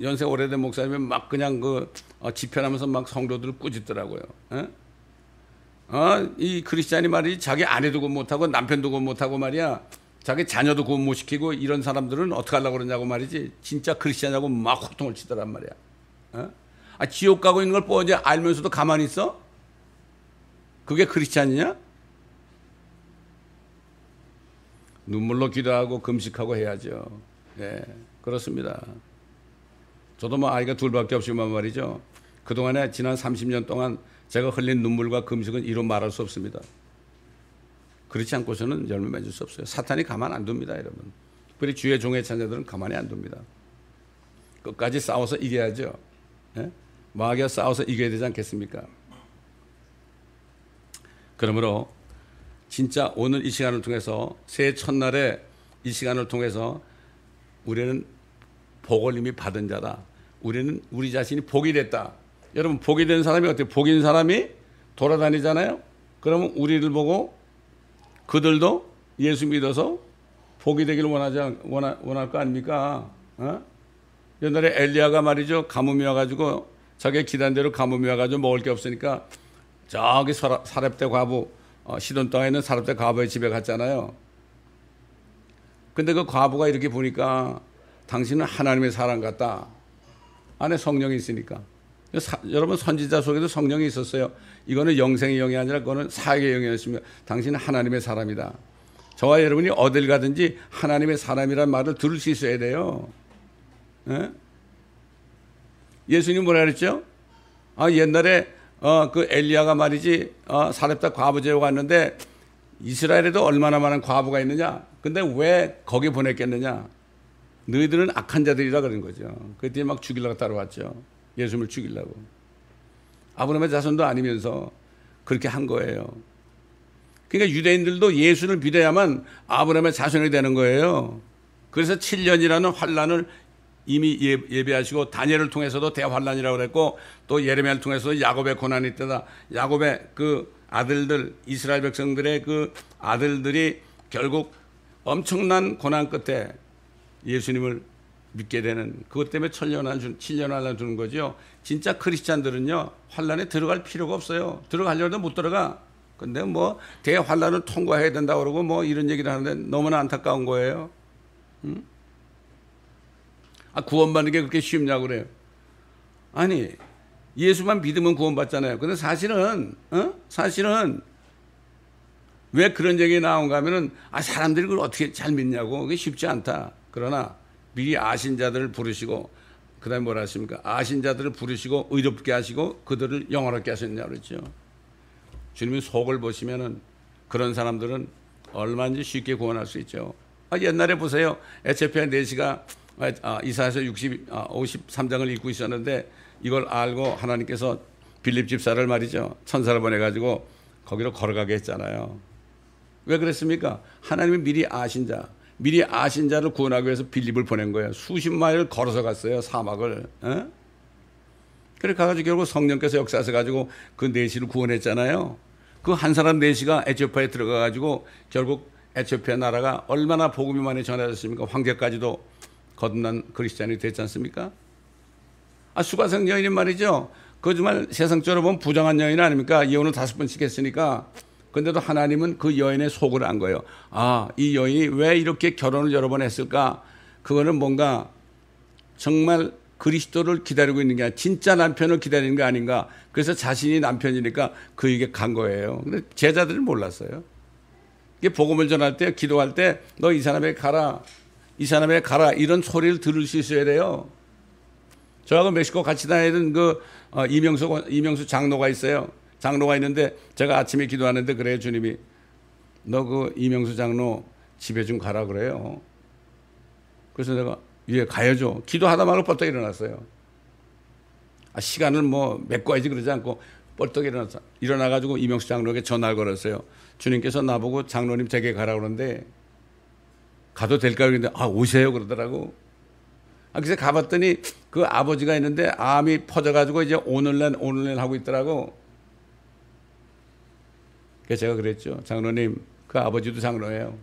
연세 오래된 목사님이 막 그냥 집회하면서 막 성도들을 꾸짖더라고요. 이 크리스찬이 말이지 자기 아내도 구원 못하고 남편도 구원 못하고 말이야. 자기 자녀도 구원 못 시키고 이런 사람들은 어떻게 하려고 그러냐고 말이지. 진짜 크리스찬이라고 막 호통을 치더란 말이야. 지옥 가고 있는 걸 뻔히 알면서도 가만히 있어? 그게 크리스찬이냐? 눈물로 기도하고 금식하고 해야죠. 네, 그렇습니다. 저도 아이가 둘밖에 없지만 말이죠. 그동안에 지난 30년 동안 제가 흘린 눈물과 금식은 이루 말할 수 없습니다. 그렇지 않고서는 열매 맺을 수 없어요. 사탄이 가만 안 둡니다, 여러분. 특별히 주의 종의 자녀들은 가만히 안 둡니다. 끝까지 싸워서 이겨야죠. 네? 마귀와 싸워서 이겨야 되지 않겠습니까? 그러므로 진짜 오늘 이 시간을 통해서 새해 첫날에 이 시간을 통해서 우리는 복을 이미 받은 자다. 우리는 우리 자신이 복이 됐다. 여러분 복이 된 사람이 어때요? 복인 사람이 돌아다니잖아요. 그러면 우리를 보고 그들도 예수 믿어서 복이 되기를 원할 거 아닙니까? 옛날에 엘리야가 말이죠. 가뭄이 와가지고 자기 기단 대로 가뭄이 와가지고 먹을 게 없으니까 저기 사렙대 과부 시돈 땅에 있는 사렙대 과부의 집에 갔잖아요. 근데 그 과부가 이렇게 보니까 당신은 하나님의 사람 같다. 안에 성령이 있으니까. 여러분 선지자 속에도 성령이 있었어요. 이거는 영생의 영이 아니라 그거는 사역의 영이었습니다. 당신은 하나님의 사람이다. 저와 여러분이 어딜 가든지 하나님의 사람이란 말을 들을 수 있어야 돼요. 에? 예수님 뭐라 그랬죠? 옛날에 그 엘리야가 말이지 사렙다 과부 제후가 왔는데 이스라엘에도 얼마나 많은 과부가 있느냐. 근데 왜 거기 보냈겠느냐. 너희들은 악한 자들이라 그런 거죠. 그때 막 죽이려고 따라왔죠. 예수님을 죽이려고. 아브라함의 자손도 아니면서 그렇게 한 거예요. 그러니까 유대인들도 예수를 믿어야만 아브라함의 자손이 되는 거예요. 그래서 7년이라는 환란을 이미 예배하시고 다니엘을 통해서도 대환란이라고 그랬고 또 예레미야를 통해서 야곱의 고난이 있다. 야곱의 그 아들들 이스라엘 백성들의 그 아들들이 결국 엄청난 고난 끝에 예수님을 믿게 되는 그것 때문에 7년 환란 주는 거죠. 진짜 크리스찬들은요 환란에 들어갈 필요가 없어요. 들어가려도 못 들어가. 근데 뭐 대환란을 통과해야 된다고 그러고 뭐 이런 얘기를 하는데 너무나 안타까운 거예요. 구원받는 게 그렇게 쉽냐고 그래요. 아니 예수만 믿으면 구원받잖아요. 근데 사실은 왜 그런 얘기 나온가 하면은 사람들이 그걸 어떻게 잘 믿냐고. 그게 쉽지 않다. 그러나 미리 아신 자들을 부르시고 그다음에 뭐라 하십니까? 아신 자들을 부르시고 의롭게 하시고 그들을 영원하게 하셨냐 그랬죠. 주님이 속을 보시면은 그런 사람들은 얼마든지 쉽게 구원할 수 있죠. 옛날에 보세요. 에티오피아 내시가 이사야서 53장을 읽고 있었는데 이걸 알고 하나님께서 빌립 집사를 말이죠. 천사를 보내가지고 거기로 걸어가게 했잖아요. 왜 그랬습니까? 하나님이 미리 아신 자를 구원하기 위해서 빌립을 보낸 거예요. 수십 마일을 걸어서 갔어요. 사막을. 그래 가가지고 결국 성령께서 역사하셔 가지고 그 내시를 구원했잖아요. 그 한 사람 내시가 에티오피아에 들어가가지고 결국 에티오피아 나라가 얼마나 복음이 많이 전해졌습니까? 황제까지도 거듭난 그리스도인이 됐지 않습니까? 수가성 여인이 말이죠. 그 정말 세상적으로 보면 부정한 여인 아닙니까? 이혼을 5번씩 했으니까. 근데도 하나님은 그 여인의 속을 안 거예요. 이 여인이 왜 이렇게 결혼을 여러 번 했을까? 그거는 뭔가 정말 그리스도를 기다리고 있는 게 아니라 진짜 남편을 기다리는 게 아닌가. 그래서 자신이 남편이니까 그에게 간 거예요. 근데 제자들은 몰랐어요. 이게 복음을 전할 때, 기도할 때, 너 이 사람에게 가라. 이 사람에게 가라. 이런 소리를 들을 수 있어야 돼요. 저하고 멕시코 같이 다니던 그 이명수 장로가 있어요. 장로가 있는데 제가 아침에 기도하는데 그래요. 주님이 너 그 이명수 장로 집에 좀 가라 그래요. 그래서 내가 가야죠. 기도하다 말고 벌떡 일어났어요. 시간을 뭐 메꿔야지 그러지 않고 벌떡 일어나가지고 이명수 장로에게 전화를 걸었어요. 주님께서 나보고 장로님 댁에 가라 그러는데 가도 될까요? 그런데 오세요 그러더라고. 그래서 가봤더니 그 아버지가 있는데 암이 퍼져가지고 이제 오늘날 하고 있더라고. 그래서 제가 그랬죠. 장로님, 그 아버지도 장로예요.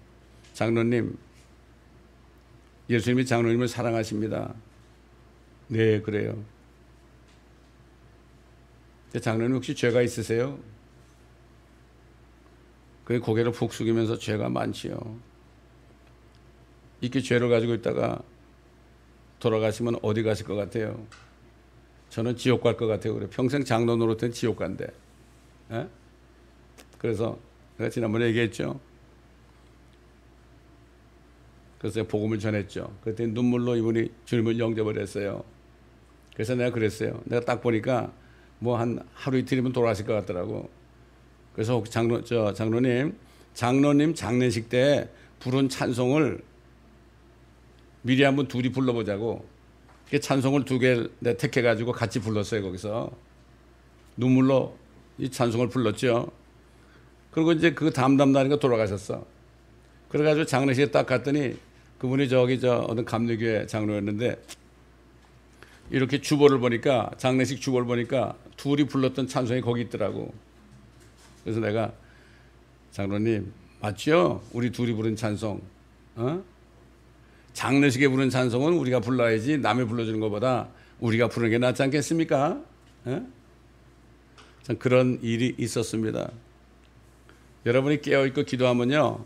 장로님, 예수님이 장로님을 사랑하십니다. 네, 그래요. 장로님 혹시 죄가 있으세요? 그 고개를 푹 숙이면서 죄가 많지요. 이렇게 죄를 가지고 있다가 돌아가시면 어디 가실 것 같아요? 저는 지옥 갈 것 같아요. 그래. 평생 장로 노릇한 지옥 간대. 에? 그래서 내가 지난번에 얘기했죠. 그래서 제가 복음을 전했죠. 그때 눈물로 이분이 주님을 영접을 했어요. 그래서 내가 그랬어요. 내가 딱 보니까 뭐 한 하루 이틀이면 돌아가실 것 같더라고. 그래서 혹시 장로님 장례식 때 부른 찬송을 미리 한번 둘이 불러보자고. 그 찬송을 2개 내가 택해가지고 같이 불렀어요. 거기서 눈물로 이 찬송을 불렀죠. 그리고 이제 그 다음날인가 돌아가셨어. 그래가지고 장례식에 딱 갔더니 그분이 어느 감리교회 장로였는데 이렇게 주보를 보니까 장례식 주보를 보니까 둘이 불렀던 찬송이 거기 있더라고. 그래서 내가 장로님 맞죠? 우리 둘이 부른 찬송. 장례식에 부른 찬송은 우리가 불러야지 남이 불러주는 것보다 우리가 부르는 게 낫지 않겠습니까? 참 그런 일이 있었습니다. 여러분이 깨어있고 기도하면요.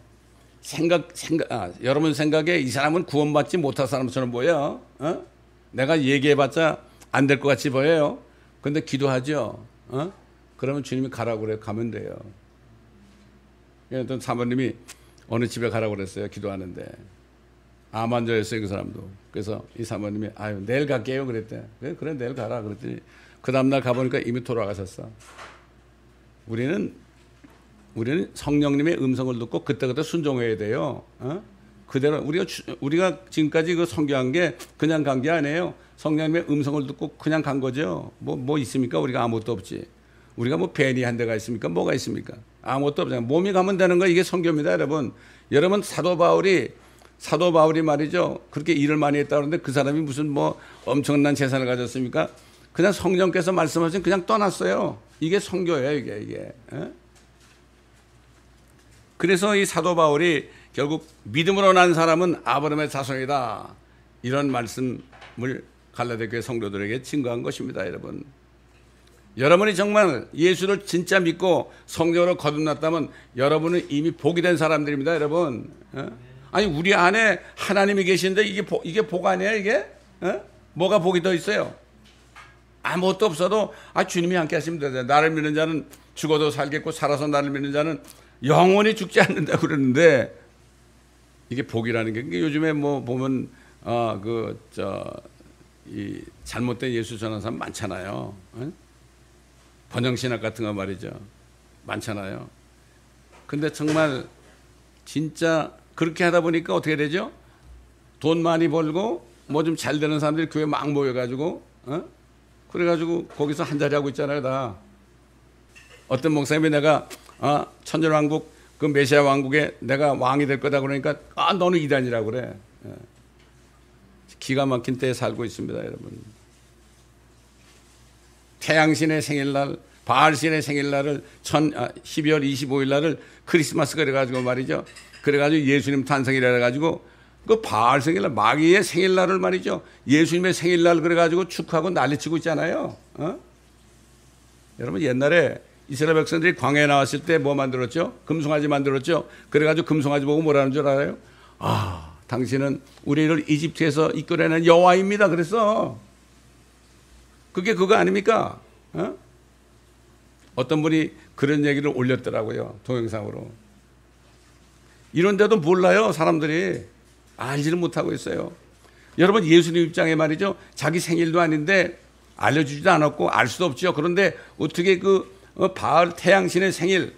여러분 생각에 이 사람은 구원받지 못할 사람처럼 보여. 내가 얘기해봤자 안 될 것 같이 보여요. 근데 기도하죠. 그러면 주님이 가라고 그래요. 가면 돼요. 어떤 사모님이 어느 집에 가라고 그랬어요. 기도하는데. 암 환자였어요, 그 사람도. 그래서 이 사모님이 아유 내일 갈게요 그랬대. 그래 내일 가라 그랬더니 그 다음날 가보니까 이미 돌아가셨어. 우리는 성령님의 음성을 듣고 그때그때 순종해야 돼요. 그대로 우리가 지금까지 그 성교한 게 그냥 간 게 아니에요. 성령님의 음성을 듣고 그냥 간 거죠. 뭐 있습니까? 우리가 아무것도 없지. 우리가 뭐 벤이 한 대가 있습니까? 뭐가 있습니까? 아무것도 없잖아요. 몸이 가면 되는 거 이게 성교입니다, 여러분. 여러분 사도 바울이 말이죠. 그렇게 일을 많이 했다 그러는데 그 사람이 무슨 뭐 엄청난 재산을 가졌습니까? 그냥 성령께서 말씀하신 그냥 떠났어요. 이게 성교예요, 이게. 그래서 이 사도 바울이 결국 믿음으로 난 사람은 아브라함의 자손이다. 이런 말씀을 갈라디아 교회 성도들에게 증거한 것입니다, 여러분. 여러분이 정말 예수를 진짜 믿고 성령으로 거듭났다면 여러분은 이미 복이 된 사람들입니다, 여러분. 아니 우리 안에 하나님이 계신데 이게 복 아니에요, 이게? 뭐가 복이 더 있어요? 아무것도 없어도 주님이 함께 하시면 돼요. 나를 믿는 자는 죽어도 살겠고 살아서 나를 믿는 자는 영원히 죽지 않는다고 그러는데 이게 복이라는 게 요즘에 뭐 보면 이 잘못된 예수 전하는 사람 많잖아요. 번영신학 같은 거 말이죠. 많잖아요. 근데 정말 진짜 그렇게 하다 보니까 어떻게 되죠? 돈 많이 벌고 뭐 좀 잘 되는 사람들이 교회 막 모여가지고 그래가지고 거기서 한 자리 하고 있잖아요, 다. 어떤 목사님이 내가 천년왕국 그 메시아 왕국에 내가 왕이 될 거다 그러니까 너는 이단이라고 그래. 기가 막힌 때에 살고 있습니다, 여러분. 태양신의 생일날, 바알신의 생일날을 12월 25일 날을 크리스마스 그래가지고 말이죠. 그래가지고 예수님 탄생이라 해가지고 그 바알 생일날, 마귀의 생일날을 말이죠. 예수님의 생일날 그래가지고 축하하고 난리치고 있잖아요. 여러분 옛날에 이스라엘 백성들이 광야에 나왔을 때 뭐 만들었죠? 금송아지 만들었죠? 그래가지고 금송아지 보고 뭐라는 줄 알아요? 당신은 우리를 이집트에서 이끌어낸 여호와입니다. 그랬어. 그게 그거 아닙니까? 어떤 분이 그런 얘기를 올렸더라고요. 동영상으로. 이런데도 몰라요. 사람들이. 알지를 못하고 있어요. 여러분 예수님 입장에 말이죠. 자기 생일도 아닌데 알려주지도 않았고 알 수도 없죠. 그런데 어떻게 바알 태양신의 생일,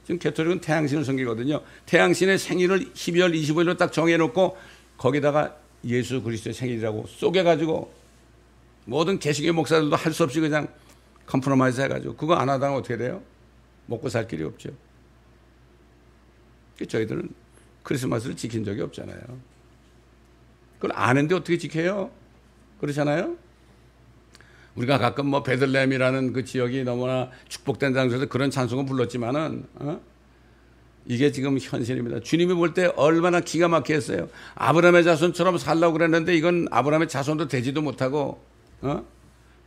지금 개토릭은 태양신을 섬기거든요. 태양신의 생일을 12월 25일로 딱 정해놓고 거기다가 예수 그리스도의 생일이라고 쪼개가지고 모든 개신교 목사들도 할 수 없이 그냥 컴프로마이즈 해가지고 그거 안 하다가 어떻게 돼요? 먹고 살 길이 없죠. 저희들은 크리스마스를 지킨 적이 없잖아요. 그걸 아는데 어떻게 지켜요? 그렇잖아요? 우리가 가끔 뭐 베들레헴이라는 그 지역이 너무나 축복된 장소에서 그런 찬송을 불렀지만은 이게 지금 현실입니다. 주님이 볼 때 얼마나 기가 막히게 했어요. 아브라함의 자손처럼 살라고 그랬는데 이건 아브라함의 자손도 되지도 못하고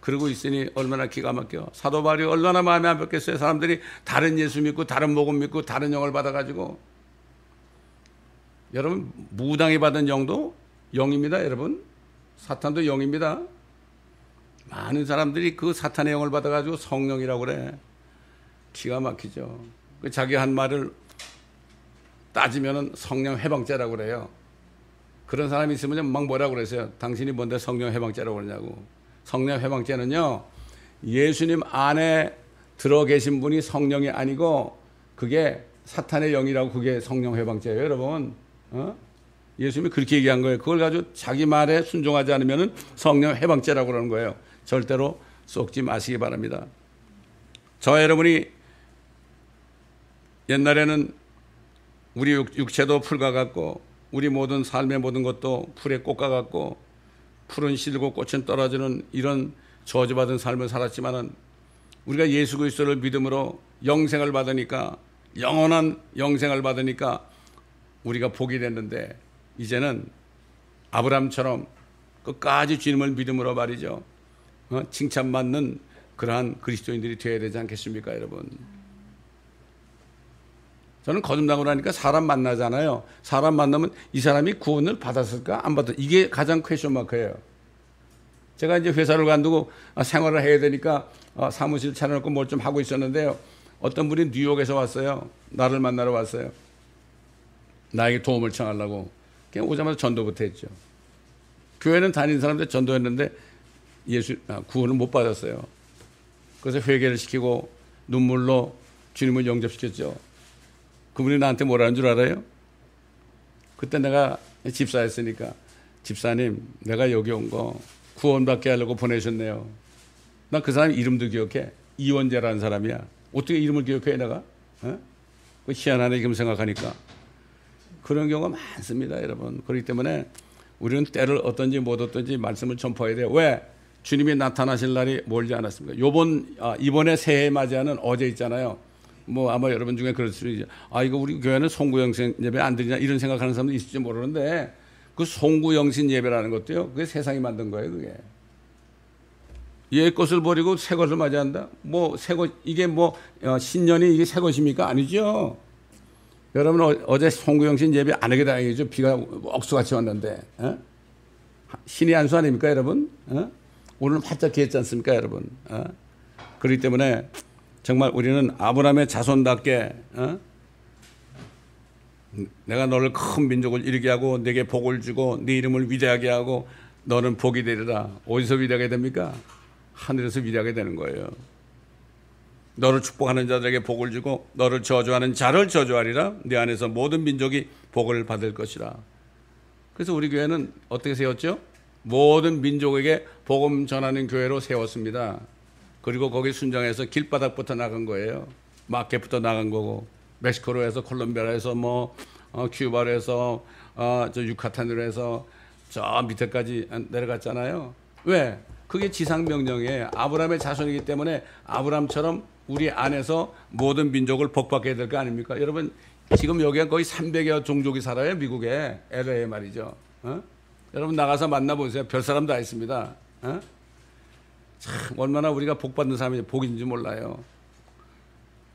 그러고 있으니 얼마나 기가 막혀. 사도 바울이 얼마나 마음에 안 벽겠어요. 사람들이 다른 예수 믿고 다른 복음 믿고 다른 영을 받아가지고. 여러분 무당이 받은 영도 영입니다. 여러분 사탄도 영입니다. 많은 사람들이 그 사탄의 영을 받아가지고 성령이라고 그래. 기가 막히죠. 자기 한 말을 따지면은 성령 해방죄라고 그래요. 그런 사람이 있으면 막 뭐라고 그러세요. 당신이 뭔데 성령 해방죄라고 그러냐고. 성령 해방죄는요, 예수님 안에 들어 계신 분이 성령이 아니고 그게 사탄의 영이라고 그게 성령 해방죄예요, 여러분. 예수님이 그렇게 얘기한 거예요. 그걸 가지고 자기 말에 순종하지 않으면 성령 해방죄라고 그러는 거예요. 절대로 쏙지 마시기 바랍니다. 저와 여러분이 옛날에는 우리 육체도 풀과 같고 우리 모든 삶의 모든 것도 풀의 꽃과 같고 풀은 실고 꽃은 떨어지는 이런 저주받은 삶을 살았지만은 우리가 예수 그리스도를 믿음으로 영생을 받으니까 영원한 영생을 받으니까 우리가 복이 됐는데 이제는 아브라함처럼 끝까지 주님을 믿음으로 말이죠. 칭찬받는 그러한 그리스도인들이 되어야 되지 않겠습니까, 여러분? 저는 거듭나고 나니까 사람 만나잖아요. 사람 만나면 이 사람이 구원을 받았을까? 안 받았을까? 이게 가장 퀘스천 마크예요. 제가 이제 회사를 관두고 생활을 해야 되니까 사무실 차려놓고 뭘 좀 하고 있었는데요. 어떤 분이 뉴욕에서 왔어요. 나를 만나러 왔어요. 나에게 도움을 청하려고. 그냥 오자마자 전도부터 했죠. 교회는 다니는 사람들 전도했는데 구원을 못 받았어요. 그래서 회개를 시키고 눈물로 주님을 영접시켰죠. 그분이 나한테 뭐라는 줄 알아요? 그때 내가 집사였으니까, 집사님, 내가 여기 온 거 구원받게 하려고 보내셨네요. 난 그 사람 이름도 기억해. 이원재라는 사람이야. 어떻게 이름을 기억해 내가? 그 희한하네 지금 생각하니까. 그런 경우가 많습니다, 여러분. 그렇기 때문에 우리는 때를 어떤지 못 어떤지 말씀을 전파해야 돼요. 왜? 주님이 나타나실 날이 멀지 않았습니까? 이번에 새해 맞이하는 어제 있잖아요. 뭐 아마 여러분 중에 그럴 수 있죠. 이거 우리 교회는 송구영신 예배 안 드리냐 이런 생각하는 사람도 있을지 모르는데, 그 송구영신 예배라는 것도요, 그게 세상이 만든 거예요. 그게 옛 것을 버리고 새 것을 맞이한다. 뭐 새 것, 이게 뭐 신년이 이게 새 것입니까? 아니죠. 여러분 어제 송구영신 예배 안 하게 다행이죠. 비가 억수같이 왔는데. 신의 한 수 아닙니까, 여러분? 오늘 활짝 기했지 않습니까, 여러분? 그렇기 때문에 정말 우리는 아브라함의 자손답게 내가 너를 큰 민족을 이루게 하고 내게 복을 주고 네 이름을 위대하게 하고 너는 복이 되리라. 어디서 위대하게 됩니까? 하늘에서 위대하게 되는 거예요. 너를 축복하는 자들에게 복을 주고 너를 저주하는 자를 저주하리라. 네 안에서 모든 민족이 복을 받을 것이라. 그래서 우리 교회는 어떻게 세웠죠? 모든 민족에게 복음 전하는 교회로 세웠습니다. 그리고 거기 순정해서 길바닥부터 나간 거예요. 마켓부터 나간 거고, 멕시코로 해서 콜롬비아로 해서 뭐 큐바로 해서 저 유카탄으로 해서 저 밑에까지 내려갔잖아요. 왜? 그게 지상 명령이에요. 아브라함의 자손이기 때문에 아브라함처럼 우리 안에서 모든 민족을 복받게 해야 될 거 아닙니까? 여러분 지금 여기가 거의 300여 종족이 살아요. 미국에 LA 말이죠. 여러분 나가서 만나보세요. 별 사람 다 있습니다. 참 얼마나 우리가 복받는 사람이 복인지 몰라요.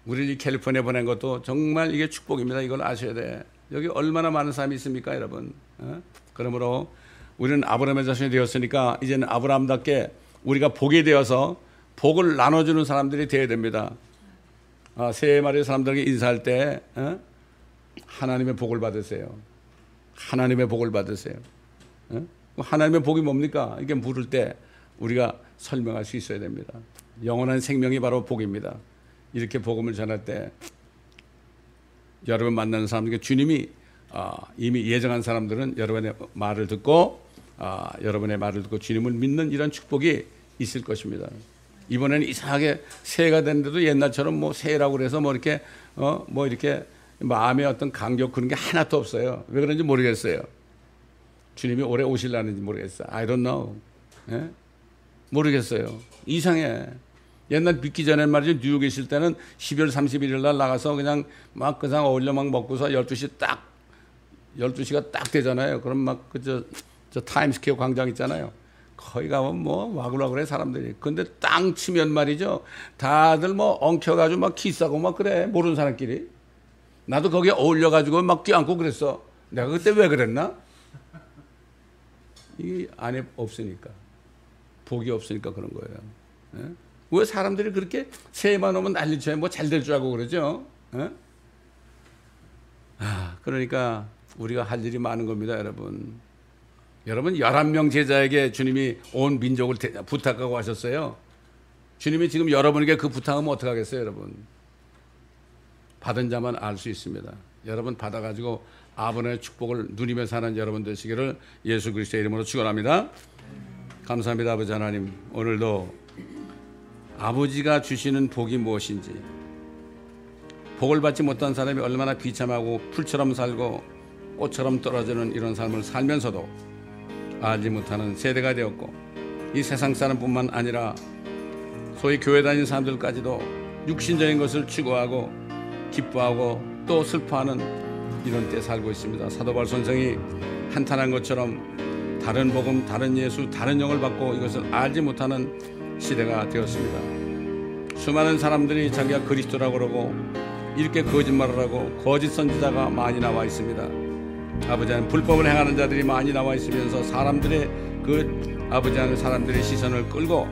우리를 캘리포니아 보낸 것도 정말 이게 축복입니다. 이걸 아셔야 돼. 여기 얼마나 많은 사람이 있습니까, 여러분? 그러므로 우리는 아브라함의 자손이 되었으니까 이제는 아브라함답게 우리가 복이 되어서 복을 나눠주는 사람들이 되어야 됩니다. 새해 말에 사람들에게 인사할 때 하나님의 복을 받으세요. 하나님의 복을 받으세요. 하나님의 복이 뭡니까? 이게 물을 때 우리가 설명할 수 있어야 됩니다. 영원한 생명이 바로 복입니다. 이렇게 복음을 전할 때 여러분 만나는 사람들에게 주님이 이미 예정한 사람들은 여러분의 말을 듣고 여러분의 말을 듣고 주님을 믿는 이런 축복이 있을 것입니다. 이번에는 이상하게 새해가 됐는데도 옛날처럼 뭐 새해라고 그래서 뭐 이렇게 뭐 이렇게 마음의 어떤 간격 그런 게 하나도 없어요. 왜 그런지 모르겠어요. 주님이 올해 오실라는지 모르겠어요. I don't know. 예? 모르겠어요. 이상해. 옛날 믿기 전에 말이죠. 뉴욕에 있을 때는 12월 31일 날 나가서 그냥 막 그냥 어울려 막 먹고서 12시가 딱 되잖아요. 그럼 막 저 타임스퀘어 광장 있잖아요. 거기 가면 뭐 와글와글해 사람들이. 근데 땅 치면 말이죠. 다들 뭐 엉켜가지고 막 키스하고 막 그래. 모르는 사람끼리. 나도 거기에 어울려가지고 막 껴안고 그랬어. 내가 그때 왜 그랬나? 이 안에 없으니까. 복이 없으니까 그런 거예요. 예? 왜 사람들이 그렇게 새해만 오면 난리쳐요? 뭐 잘 될 줄 알고 그러죠? 예? 그러니까 우리가 할 일이 많은 겁니다, 여러분. 여러분 11명 제자에게 주님이 온 민족을 부탁하고 하셨어요. 주님이 지금 여러분에게 그 부탁하면 어떡하겠어요, 여러분? 받은 자만 알 수 있습니다. 여러분 받아가지고 아버지의 축복을 누리며 사는 여러분 되시기를 예수 그리스도의 이름으로 축원합니다. 감사합니다, 아버지 하나님. 오늘도 아버지가 주시는 복이 무엇인지, 복을 받지 못한 사람이 얼마나 비참하고 풀처럼 살고 꽃처럼 떨어지는 이런 삶을 살면서도 알지 못하는 세대가 되었고, 이 세상 사람뿐만 아니라 소위 교회 다니는 사람들까지도 육신적인 것을 추구하고 기뻐하고 또 슬퍼하는 이런 때 살고 있습니다. 사도 바울 선생이 한탄한 것처럼 다른 복음, 다른 예수, 다른 영을 받고 이것을 알지 못하는 시대가 되었습니다. 수많은 사람들이 자기가 그리스도라고 그러고 이렇게 거짓말을 하고 거짓 선지자가 많이 나와 있습니다. 아버지 하나님, 불법을 행하는 자들이 많이 나와 있으면서 사람들의 아버지 하나님, 사람들의 시선을 끌고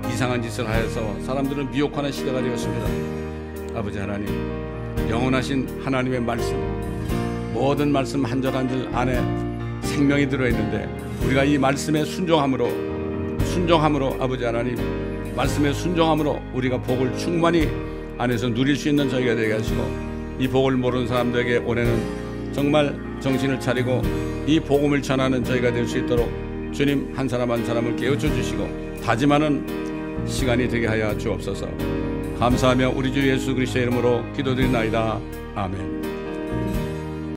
이상한 짓을 하여서 사람들을 미혹하는 시대가 되었습니다. 아버지 하나님, 영원하신 하나님의 말씀, 모든 말씀 한 절 한 절 안에 생명이 들어있는데 우리가 이 말씀에 순종함으로 아버지 하나님 말씀에 순종함으로 우리가 복을 충만히 안에서 누릴 수 있는 저희가 되게 하시고, 이 복을 모르는 사람들에게 올해는 정말 정신을 차리고 이 복음을 전하는 저희가 될 수 있도록 주님 한 사람 한 사람을 깨우쳐 주시고 다짐하는 시간이 되게 하여 주옵소서. 감사하며 우리 주 예수 그리스도의 이름으로 기도드리나이다. 아멘.